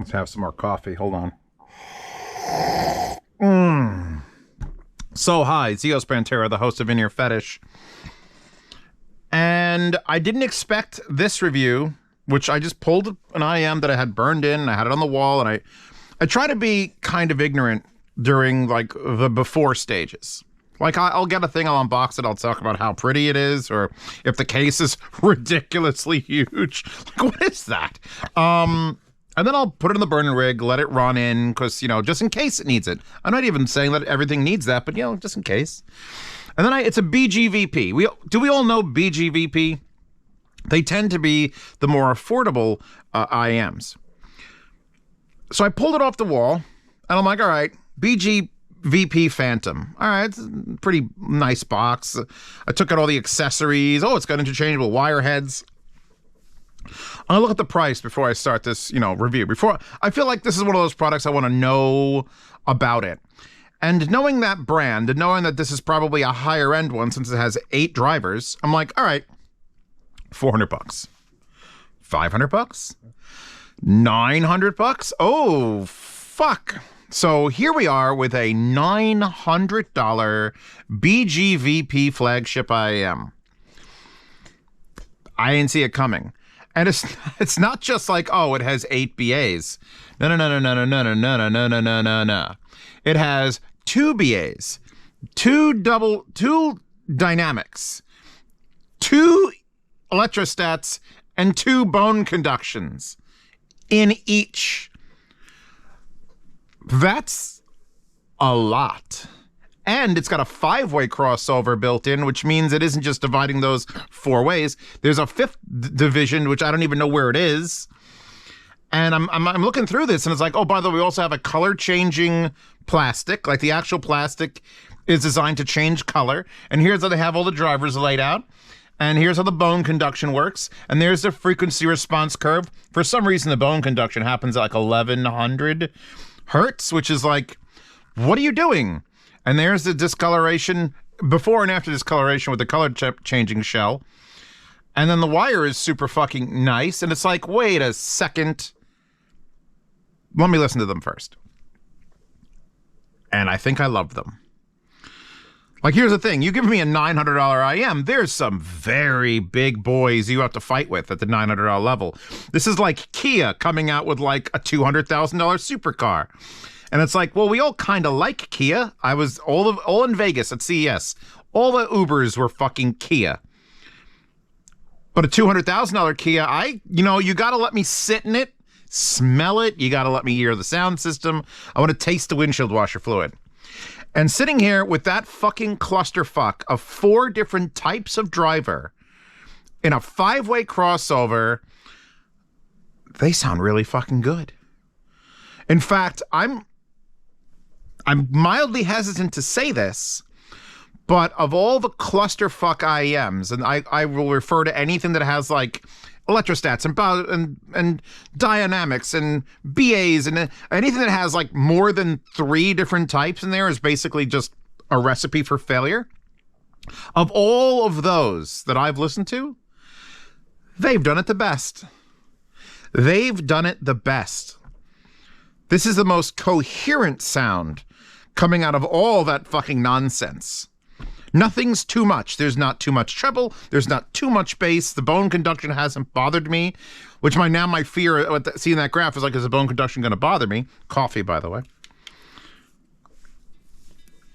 Let's have some more coffee. Hold on. So, hi, Zeos Pantera, the host of In Ear Fetish. And I didn't expect this review, which I just pulled an IEM that I had burned in, and I had it on the wall, and I try to be kind of ignorant during, like, the before stages. Like, I'll get a thing, I'll unbox it, I'll talk about how pretty it is, or if the case is ridiculously huge. Like, what is that? And then I'll put it in the burning rig, let it run in, because, you know, just in case it needs it. I'm not even saying that everything needs that, but, you know, just in case. And then it's a BGVP. Do we all know BGVP? They tend to be the more affordable IEMs. So I pulled it off the wall, and I'm like, all right, BGVP Phantom. All right, it's a pretty nice box. I took out all the accessories. Oh, it's got interchangeable wire heads. I'm gonna look at the price before I start this, review. I feel like this is one of those products I want to know about it. And knowing that brand and knowing that this is probably a higher end one since it has 8 drivers, I'm like, all right, $400, $500, $900. Oh, fuck. So here we are with a $900 BGVP flagship IEM. I didn't see it coming. And it's not just like, oh, it has 8 BAs. No. It has 2 BAs, 2 dynamics, 2 electrostats, and 2 bone conductions in each. That's a lot. And it's got a 5-way crossover built in, which means it isn't just dividing those 4 ways. There's a 5th division, which I don't even know where it is. And I'm looking through this, and it's like, oh, by the way, we also have a color-changing plastic. Like, the actual plastic is designed to change color. And here's how they have all the drivers laid out. And here's how the bone conduction works. And there's the frequency response curve. For some reason, the bone conduction happens at like 1100 hertz, which is like, what are you doing? And there's the discoloration, before and after discoloration with the color changing shell. And then the wire is super fucking nice. And it's like, wait a second. Let me listen to them first. And I think I love them. Like, here's the thing. You give me a $900 IEM, there's some very big boys you have to fight with at the $900 level. This is like Kia coming out with like a $200,000 supercar. And it's like, well, we all kind of like Kia. I was all in Vegas at CES. All the Ubers were fucking Kia. But a $200,000 Kia, you got to let me sit in it, smell it. You got to let me hear the sound system. I want to taste the windshield washer fluid. And sitting here with that fucking clusterfuck of 4 different types of driver in a 5-way crossover, they sound really fucking good. In fact, I'm mildly hesitant to say this, but of all the clusterfuck IEMs, and I will refer to anything that has like electrostats and dynamics and BAs and anything that has like more than 3 different types in there is basically just a recipe for failure. Of all of those that I've listened to, they've done it the best. They've done it the best. This is the most coherent sound coming out of all that fucking nonsense. Nothing's too much. There's not too much treble. There's not too much bass. The bone conduction hasn't bothered me, which my fear seeing that graph is like, is the bone conduction going to bother me? Coffee, by the way.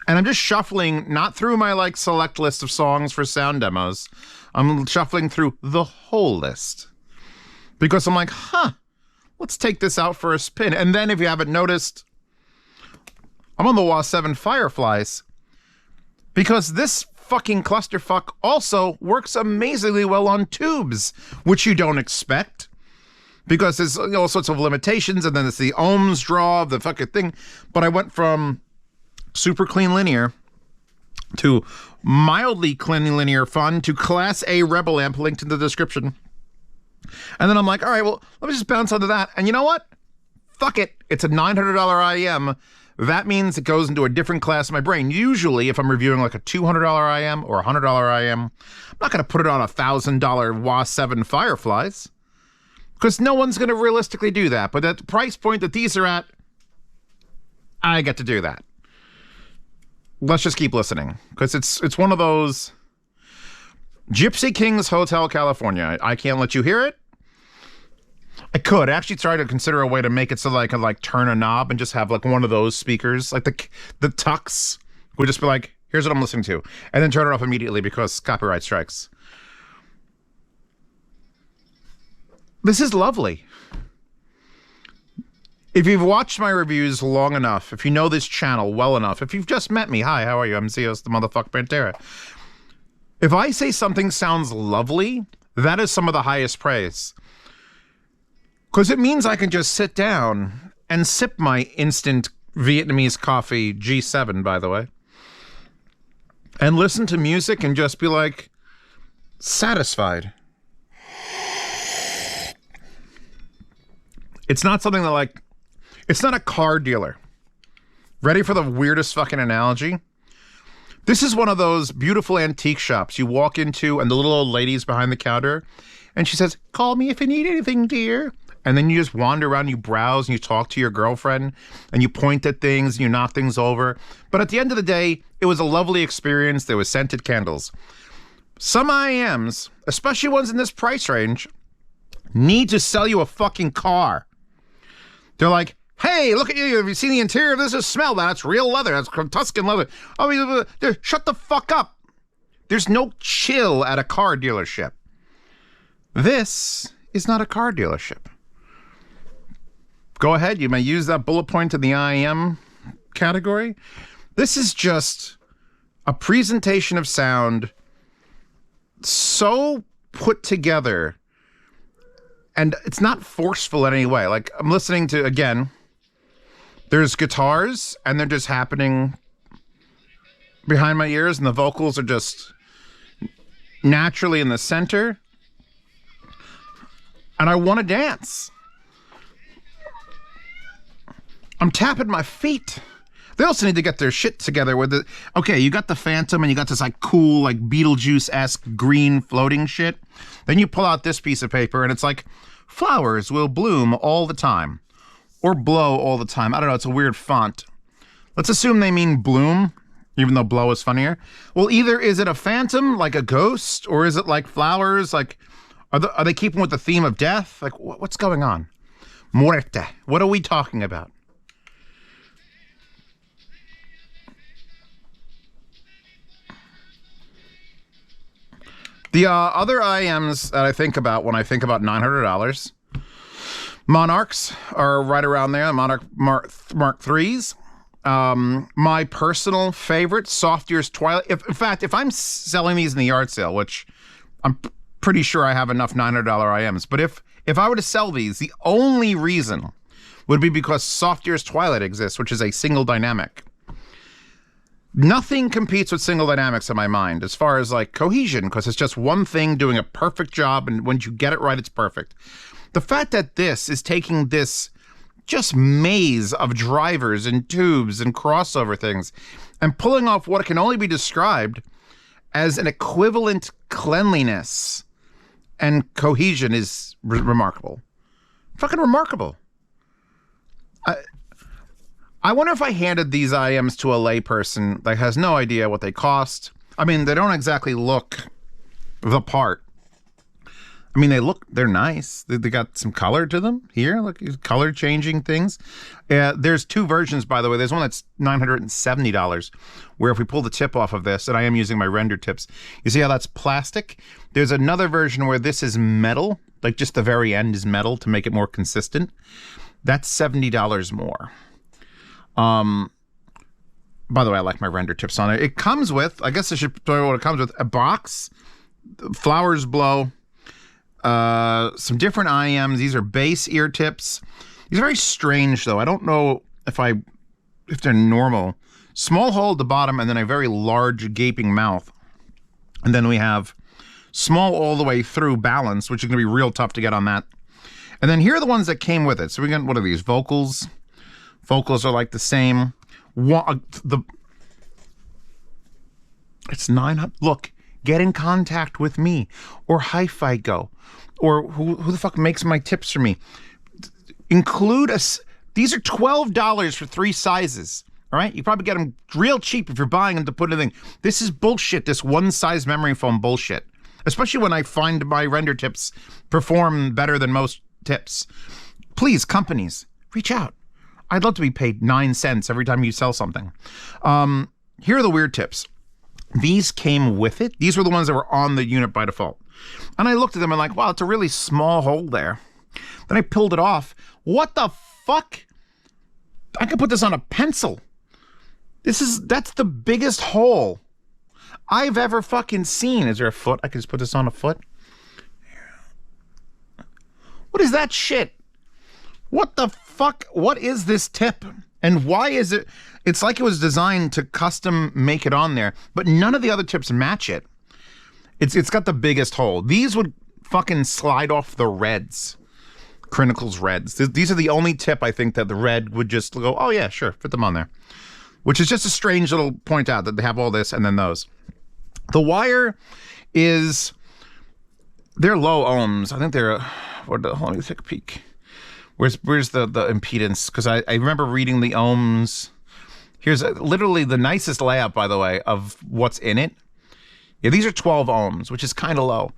And I'm just shuffling, not through my like select list of songs for sound demos. I'm shuffling through the whole list. Because I'm like, let's take this out for a spin. And then if you haven't noticed, I'm on the WA 7 Fireflies. Because this fucking clusterfuck also works amazingly well on tubes, which you don't expect. Because there's all sorts of limitations, and then it's the ohms draw of the fucking thing. But I went from super clean linear to mildly clean linear fun to Class A Rebel amp linked in the description. And then I'm like, all right, well, let me just bounce onto that. And you know what? Fuck it. It's a $900 IEM. That means it goes into a different class in my brain. Usually, if I'm reviewing like a $200 IEM or a $100 IEM, I'm not going to put it on a $1,000 WA 7 Fireflies. Because no one's going to realistically do that. But at the price point that these are at, I get to do that. Let's just keep listening. Because it's one of those Gypsy Kings Hotel, California. I can't let you hear it. I could actually try to consider a way to make it so that I can like turn a knob and just have like one of those speakers, like the Tux would just be like, here's what I'm listening to, and then turn it off immediately because copyright strikes. This is lovely. If you've watched my reviews long enough, if you know this channel well enough, if you've just met me, hi, how are you? I'm Zeus, the motherfucker Pantera. If I say something sounds lovely, that is some of the highest praise. Because it means I can just sit down and sip my instant Vietnamese coffee, G7, by the way, and listen to music and just be like, satisfied. It's not something that like, it's not a car dealer. Ready for the weirdest fucking analogy? This is one of those beautiful antique shops you walk into and the little old lady's behind the counter and she says, call me if you need anything, dear. And then you just wander around, you browse and you talk to your girlfriend and you point at things and you knock things over. But at the end of the day, it was a lovely experience. There was scented candles. Some IEMs, especially ones in this price range, need to sell you a fucking car. They're like, hey, look at you. Have you seen the interior of this? Just smell that. It's real leather. That's Tuscan leather. Oh, shut the fuck up. There's no chill at a car dealership. This is not a car dealership. Go ahead. You may use that bullet point in the IEM category. This is just a presentation of sound so put together. And it's not forceful in any way. Like, I'm listening to, again, there's guitars, and they're just happening behind my ears, and the vocals are just naturally in the center. And I want to dance. I'm tapping my feet. They also need to get their shit together with it. Okay, you got the Phantom, and you got this, like, cool, like, Beetlejuice-esque green floating shit. Then you pull out this piece of paper, and it's like, flowers will bloom all the time. Or blow all the time. I don't know, it's a weird font. Let's assume they mean bloom, even though blow is funnier. Well, either is it a phantom, like a ghost, or is it like flowers? Like, are they keeping with the theme of death? Like, what's going on? Muerte. What are we talking about? The other IEMs that I think about when I think about $900, Monarchs are right around there. Monarch Mark IIIs. My personal favorite, Soft Ears Twilight. In fact, if I'm selling these in the yard sale, which I'm pretty sure I have enough $900 IEMs, but if I were to sell these, the only reason would be because Soft Ears Twilight exists, which is a single dynamic. Nothing competes with single dynamics in my mind as far as like cohesion, because it's just one thing doing a perfect job, and when you get it right, it's perfect. The fact that this is taking this just maze of drivers and tubes and crossover things and pulling off what can only be described as an equivalent cleanliness and cohesion is remarkable. Fucking remarkable. I wonder if I handed these IEMs to a layperson that has no idea what they cost. I mean, they don't exactly look the part. I mean, they're nice. They got some color to them here. Look, color changing things. There's two versions, by the way. There's one that's $970, where if we pull the tip off of this, and I am using my render tips, you see how that's plastic? There's another version where this is metal, like just the very end is metal to make it more consistent. That's $70 more. By the way, I like my render tips on it. It comes with, I guess I should tell you what it comes with, a box, flowers blow, some different IEMs. These are bass ear tips. These are very strange though. I don't know if they're normal. Small hole at the bottom and then a very large gaping mouth. And then we have small all the way through balance, which is going to be real tough to get on that. And then here are the ones that came with it. So we got, what are these, vocals? Vocals are like the same. It's 900. Look, get in contact with me or Hi-Fi Go or who the fuck makes my tips for me. Include us. These are $12 for 3 sizes. All right, you probably get them real cheap if you're buying them to put in a thing. This is bullshit, this one-size memory foam bullshit. Especially when I find my render tips perform better than most tips. Please, companies, reach out. I'd love to be paid 9 cents every time you sell something. Here are the weird tips. These came with it. These were the ones that were on the unit by default. And I looked at them and like, wow, it's a really small hole there. Then I peeled it off. What the fuck? I could put this on a pencil. That's the biggest hole I've ever fucking seen. Is there a foot? I can just put this on a foot. What is that shit? What the fuck? What is this tip? And why is it? It's like it was designed to custom make it on there, but none of the other tips match it. It's got the biggest hole. These would fucking slide off the reds. Crinical's reds. These are the only tip I think that the red would just go, oh yeah, sure, fit them on there. Which is just a strange little point out that they have all this and then those. The wire is, they're low ohms. I think they're, hold on, let me take a peek. Where's the impedance? Because I remember reading the ohms. Here's literally the nicest layout, by the way, of what's in it. Yeah, these are 12 ohms, which is kind of low.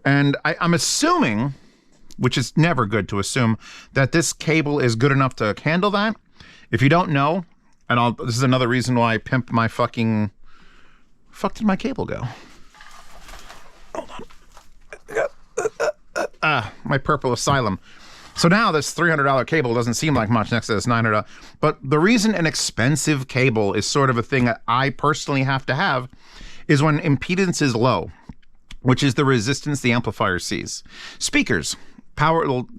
And I'm assuming, which is never good to assume, that this cable is good enough to handle that. If you don't know, and this is another reason why I pimp my fucking... Fuck did my cable go? Hold on. My purple asylum. So now this $300 cable doesn't seem like much next to this $900. But the reason an expensive cable is sort of a thing that I personally have to have is when impedance is low, which is the resistance the amplifier sees. Speakers,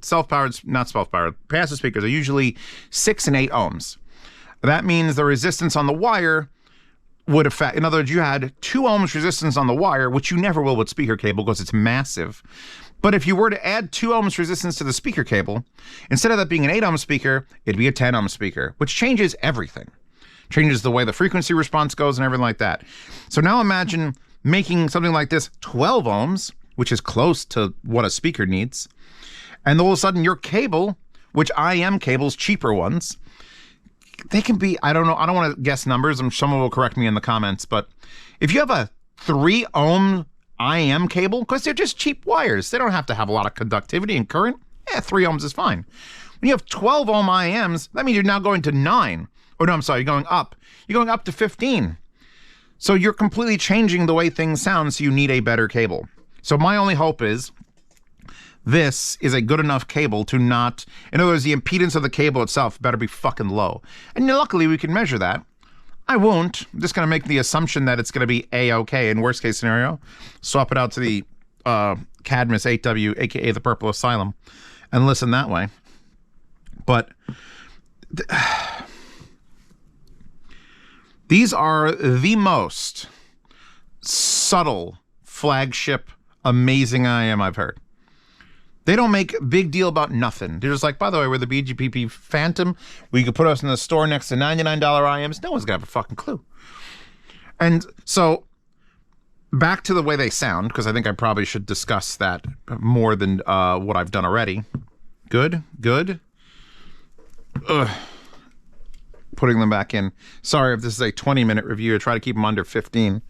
self-powered, not self-powered, passive speakers are usually 6 and 8 ohms. That means the resistance on the wire would affect, in other words, you had 2 ohms resistance on the wire, which you never will with speaker cable because it's massive. But if you were to add 2 ohms resistance to the speaker cable, instead of that being an 8 ohm speaker, it'd be a 10 ohm speaker, which changes everything. Changes the way the frequency response goes and everything like that. So now imagine making something like this 12 ohms, which is close to what a speaker needs. And all of a sudden your cable, which IEM cables, cheaper ones, they can be, I don't know, I don't want to guess numbers, and someone will correct me in the comments, but if you have a 3 ohm IEM cable, because they're just cheap wires, they don't have to have a lot of conductivity and current, 3 ohms is fine. When you have 12 ohm IEMs, that means you're now going to 9. Oh no, I'm sorry, you're going up. You're going up to 15. So you're completely changing the way things sound, so you need a better cable. So my only hope is this is a good enough cable to not, in other words, the impedance of the cable itself better be fucking low. And luckily we can measure that. I won't. I'm just going to make the assumption that it's going to be A-OK in worst case scenario. Swap it out to the Cadmus 8W, aka the Purple Asylum, and listen that way. But these are the most subtle, flagship, amazing IEM I've heard. They don't make a big deal about nothing. They're just like, by the way, we're the BGVP Phantom. We could put us in the store next to $99 IEMs. No one's going to have a fucking clue. And so, back to the way they sound, because I think I probably should discuss that more than what I've done already. Good, good. Ugh. Putting them back in. Sorry if this is a 20-minute review. I try to keep them under 15.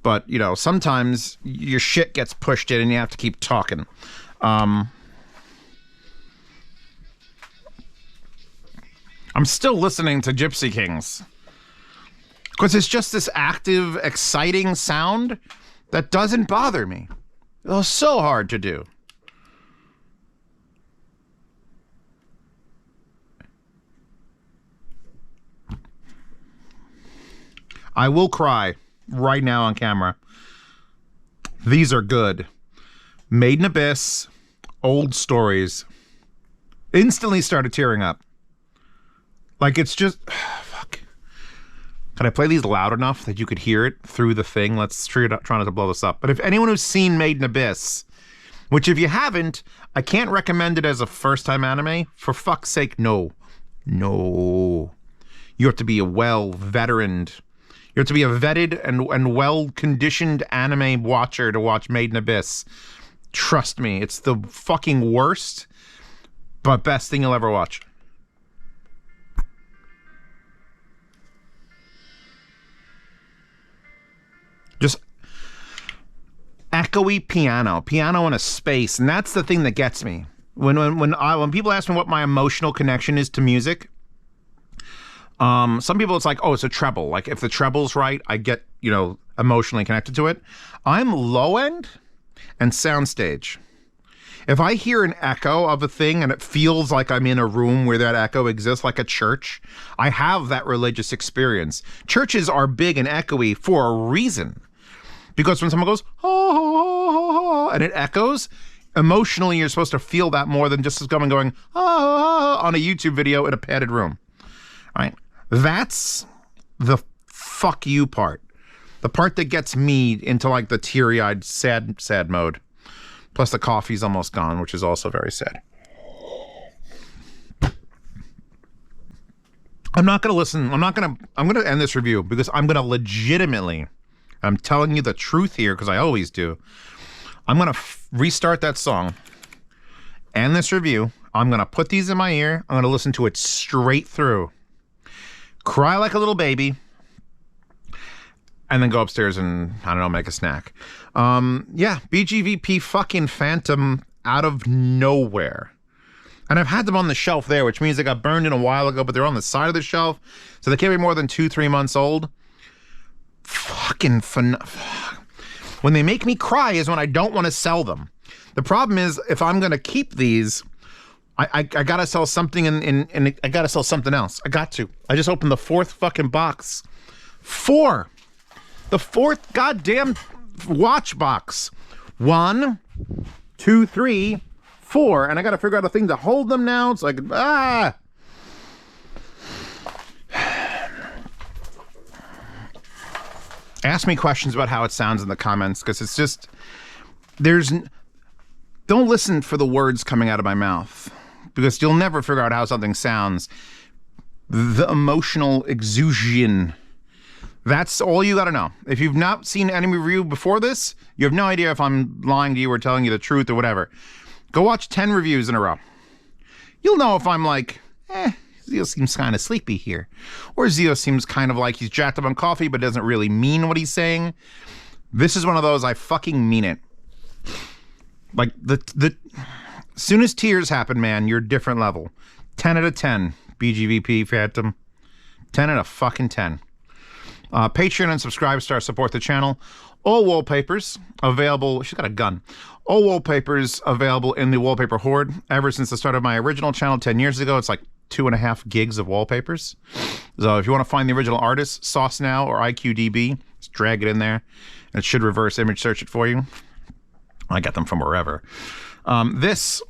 But, you know, sometimes your shit gets pushed in and you have to keep talking. I'm still listening to Gypsy Kings because it's just this active, exciting sound that doesn't bother me. It was so hard to do. I will cry right now on camera. These are good. Made in Abyss, old stories. Instantly started tearing up. Like it's just, fuck. Can I play these loud enough that you could hear it through the thing? Let's try not to blow this up. But if anyone who's seen Made in Abyss, which if you haven't, I can't recommend it as a first-time anime. For fuck's sake, no. No. You have to be a well-veteraned. You have to be a vetted and well-conditioned anime watcher to watch Made in Abyss. Trust me, it's the fucking worst, but best thing you'll ever watch. Just echoey piano in a space, and that's the thing that gets me. When people ask me what my emotional connection is to music, some people it's like, oh, it's a treble. Like if the treble's right, I get, you know, emotionally connected to it. I'm low end and soundstage. If I hear an echo of a thing and it feels like I'm in a room where that echo exists, like a church, I have that religious experience. Churches are big and echoey for a reason. Because when someone goes, oh, and it echoes, emotionally you're supposed to feel that more than just going, oh, on a YouTube video in a padded room. All right? That's the fuck you part. The part that gets me into like the teary-eyed, sad mode. Plus the coffee's almost gone, which is also very sad. I'm going to end this review because I'm going to legitimately, I'm telling you the truth here because I always do. I'm going to restart that song, end this review. I'm going to put these in my ear. I'm going to listen to it straight through. Cry like a little baby. And then go upstairs and, I don't know, make a snack. Yeah, BGVP fucking Phantom out of nowhere. And I've had them on the shelf there, which means they got burned in a while ago, but they're on the side of the shelf. So they can't be more than 2-3 months old. Fucking fun. When they make me cry is when I don't want to sell them. The problem is, if I'm going to keep these, I got to sell something and I got to sell something else. I got to. I just opened the 4th fucking box. 4! The 4th goddamn watch box. 1, 2, 3, 4. And I got to figure out a thing to hold them now. It's like, Ask me questions about how it sounds in the comments, because it's just, don't listen for the words coming out of my mouth, because you'll never figure out how something sounds. The emotional exusion. That's all you gotta know. If you've not seen any review before this, you have no idea if I'm lying to you or telling you the truth or whatever. Go watch 10 reviews in a row. You'll know if I'm like, Zio seems kind of sleepy here. Or Zio seems kind of like he's jacked up on coffee but doesn't really mean what he's saying. This is one of those, I fucking mean it. Like, as soon as tears happen, man, you're a different level. 10 out of 10, BGVP Phantom. 10 out of fucking 10. Patreon and subscribe star support the channel. All wallpapers available. She's got a gun. All wallpapers available in the Wallpaper Horde. Ever since the start of my original channel 10 years ago, it's like 2.5 gigs of wallpapers. So if you want to find the original artist, Sauce Now or IQDB, just drag it in there. And it should reverse image search it for you. I get them from wherever. This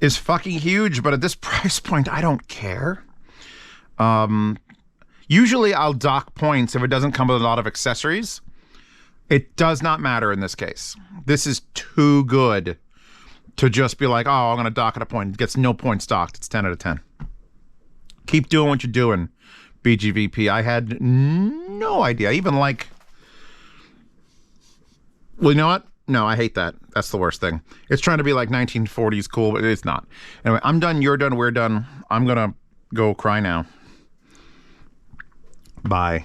is fucking huge, but at this price point, I don't care. Usually I'll dock points if it doesn't come with a lot of accessories. It does not matter in this case. This is too good to just be like, oh, I'm going to dock at a point. It gets no points docked. It's 10 out of 10. Keep doing what you're doing, BGVP. I had no idea. Even like, well, you know what? No, I hate that. That's the worst thing. It's trying to be like 1940s cool, but it's not. Anyway, I'm done. You're done. We're done. I'm going to go cry now. Bye.